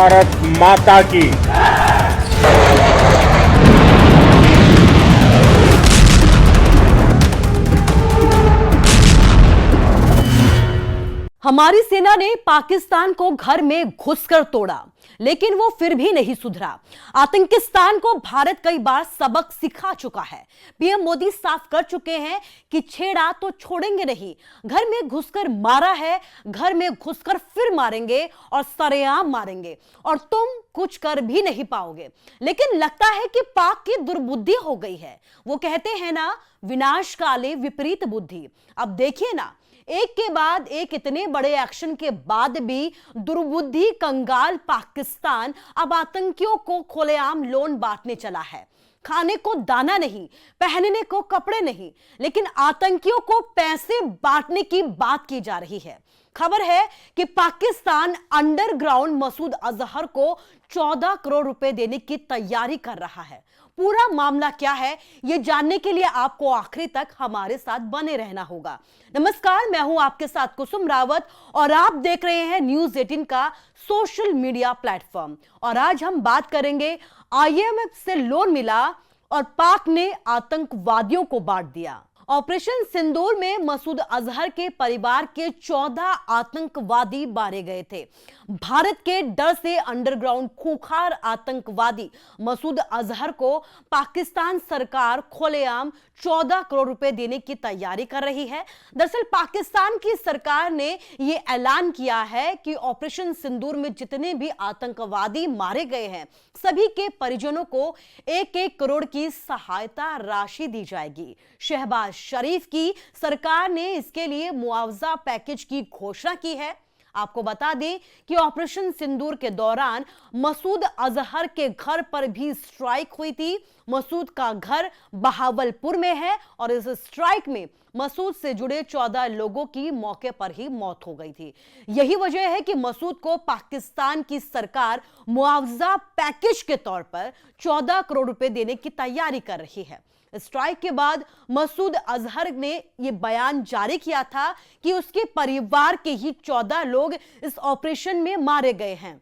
भारत माता की। हमारी सेना ने पाकिस्तान को घर में घुसकर तोड़ा, लेकिन वो फिर भी नहीं सुधरा। आतंकिस्तान को भारत कई बार सबक सिखा चुका है। पीएम मोदी साफ कर चुके हैं कि छेड़ा तो छोड़ेंगे नहीं। घर में घुसकर मारा है, घर में घुसकर फिर मारेंगे और सरेआम मारेंगे, और तुम कुछ कर भी नहीं पाओगे। लेकिन लगता है कि पाक की दुर्बुद्धि हो गई है। वो कहते हैं ना, विनाश काले विपरीत बुद्धि। अब देखिए ना, एक के बाद एक इतने बड़े एक्शन के बाद भी दुर्बुद्धि कंगाल पाकिस्तान अब आतंकियों को खुलेआम लोन बांटने चला है। खाने को दाना नहीं, पहनने को कपड़े नहीं, लेकिन आतंकियों को पैसे बांटने की बात की जा रही है। खबर है कि पाकिस्तान अंडरग्राउंड मसूद अजहर को 14 करोड़ रुपए देने की तैयारी कर रहा है। पूरा मामला क्या है, यह जानने के लिए आपको आखिरी तक हमारे साथ बने रहना होगा। नमस्कार, मैं हूं आपके साथ कुसुम रावत और आप देख रहे हैं न्यूज़ 18 का सोशल मीडिया प्लेटफॉर्म। और आज हम बात करेंगे, IMF से लोन मिला और पाक ने आतंकवादियों को बांट दिया। ऑपरेशन सिंदूर में मसूद अजहर के परिवार के 14 आतंकवादी मारे गए थे। भारत के डर से अंडरग्राउंड खूंखार आतंकवादी मसूद अजहर को पाकिस्तान सरकार खुलेआम 14 करोड़ रुपए देने की तैयारी कर रही है। दरअसल पाकिस्तान की सरकार ने यह ऐलान किया है कि ऑपरेशन सिंदूर में जितने भी आतंकवादी मारे गए हैं, सभी के परिजनों को 1-1 करोड़ की सहायता राशि दी जाएगी। शहबाज शरीफ की सरकार ने इसके लिए मुआवजा पैकेज की घोषणा की है। आपको बता दें कि ऑपरेशन सिंदूर के दौरान मसूद अजहर के घर पर भी स्ट्राइक हुई थी। मसूद का घर बहावलपुर में है और इस स्ट्राइक में मसूद से जुड़े 14 लोगों की मौके पर ही मौत हो गई थी। यही वजह है कि मसूद को पाकिस्तान की सरकार मुआवजा पैकेज के तौर पर 14 करोड़ रुपए देने की तैयारी कर रही है। स्ट्राइक के बाद मसूद अजहर ने यह बयान जारी किया था कि उसके परिवार के ही 14 लोग इस ऑपरेशन में मारे गए हैं।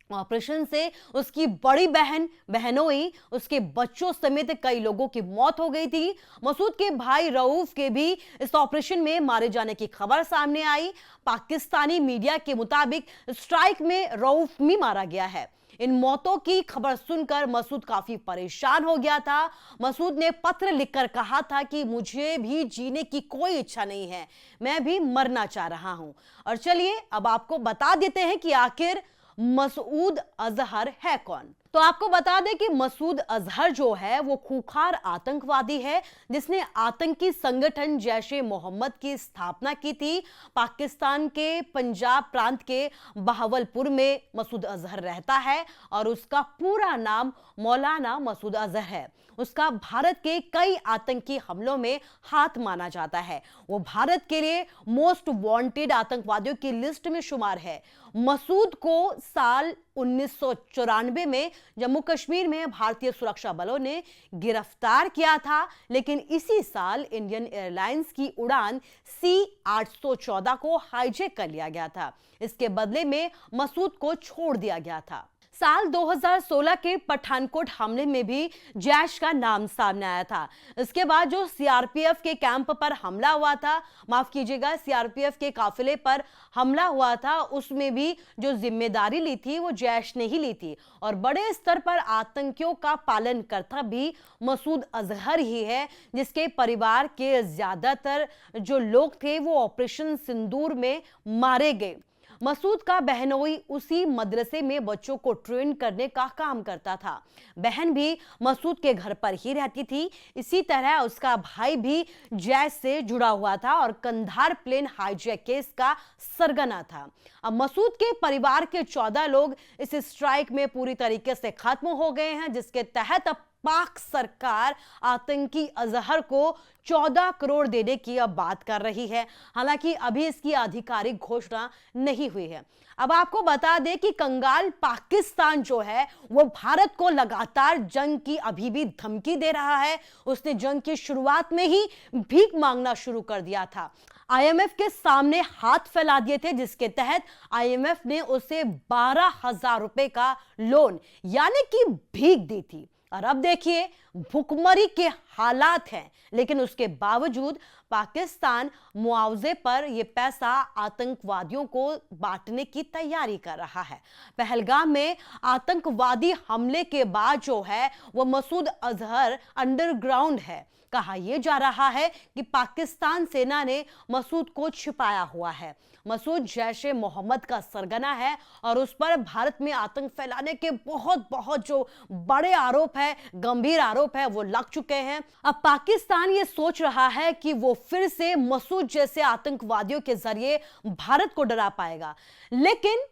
ऑपरेशन से उसकी बड़ी बहन, बहनोई, उसके बच्चों समेत कई लोगों की मौत हो गई थी। मसूद के भाई रऊफ के भी इस ऑपरेशन में मारे जाने की खबर सामने आई। पाकिस्तानी मीडिया के मुताबिक स्ट्राइक में रऊफ भी मारा गया है। इन मौतों की खबर सुनकर मसूद काफी परेशान हो गया था। मसूद ने पत्र लिखकर कहा था कि मुझे भी जीने की कोई इच्छा नहीं है, मैं भी मरना चाह रहा हूं। और चलिए अब आपको बता देते हैं कि आखिर मसूद अजहर है कौन। तो आपको बता दें कि मसूद अजहर जो है वो खूंखार आतंकवादी है, जिसने आतंकी संगठन जैश-ए मोहम्मद की स्थापना की थी। पाकिस्तान के पंजाब प्रांत के बहावलपुर में मसूद अजहर रहता है और उसका पूरा नाम मौलाना मसूद अजहर है। उसका भारत के कई आतंकी हमलों में हाथ माना जाता है। वो भारत के लिए मोस्ट वांटेड आतंकवादियों की लिस्ट में शुमार है। मसूद को साल 1994 में जम्मू कश्मीर में भारतीय सुरक्षा बलों ने गिरफ्तार किया था, लेकिन इसी साल इंडियन एयरलाइंस की उड़ान C-814 को हाईजैक कर लिया गया था। इसके बदले में मसूद को छोड़ दिया गया था। साल 2016 के पठानकोट हमले में भी जैश का नाम सामने आया था। इसके बाद जो CRPF के कैंप पर हमला हुआ था, माफ कीजिएगा, CRPF के काफिले पर हमला हुआ था, उसमें भी जो जिम्मेदारी ली थी वो जैश ने ही ली थी। और बड़े स्तर पर आतंकियों का पालन करता भी मसूद अजहर ही है, जिसके परिवार के ज्यादातर जो लोग थे वो ऑपरेशन सिंदूर में मारे गए। मसूद का बहनोई उसी मदरसे में बच्चों को ट्रेन करने का काम करता था। बहन भी मसूद के घर पर ही रहती थी। इसी तरह उसका भाई भी जैश से जुड़ा हुआ था और कंधार प्लेन हाईजैक केस का सरगना था। अब मसूद के परिवार के 14 लोग इस स्ट्राइक में पूरी तरीके से खत्म हो गए हैं, जिसके तहत अब पाक सरकार आतंकी अजहर को 14 करोड़ देने की अब बात कर रही है। हालांकि अभी इसकी आधिकारिक घोषणा नहीं हुई है। अब आपको बता दें कि कंगाल पाकिस्तान जो है वो भारत को लगातार जंग की अभी भी धमकी दे रहा है। उसने जंग की शुरुआत में ही भीख मांगना शुरू कर दिया था। आईएमएफ के सामने हाथ फैला दिए थे, जिसके तहत आईएमएफ ने उसे 12,000 रुपए का लोन यानी कि भीख दी थी। और अब देखिए भुखमरी के हालात हैं, लेकिन उसके बावजूद पाकिस्तान मुआवजे पर यह पैसा आतंकवादियों को बांटने की तैयारी कर रहा है। पहलगाम में आतंकवादी हमले के बाद जो है वो मसूद अजहर अंडरग्राउंड है। कहा यह जा रहा है कि पाकिस्तान सेना ने मसूद को छिपाया हुआ है। मसूद जैश ए मोहम्मद का सरगना है और उस पर भारत में आतंक फैलाने के बहुत जो बड़े आरोप है, गंभीर आरोप है, वो लग चुके हैं। अब पाकिस्तान ये सोच रहा है कि वो फिर से मसूद जैसे आतंकवादियों के जरिए भारत को डरा पाएगा, लेकिन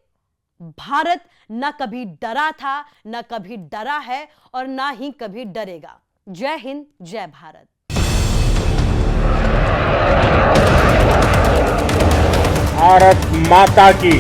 भारत न कभी डरा था, न कभी डरा है और ना ही कभी डरेगा। जय हिंद, जय भारत। भारत माता की।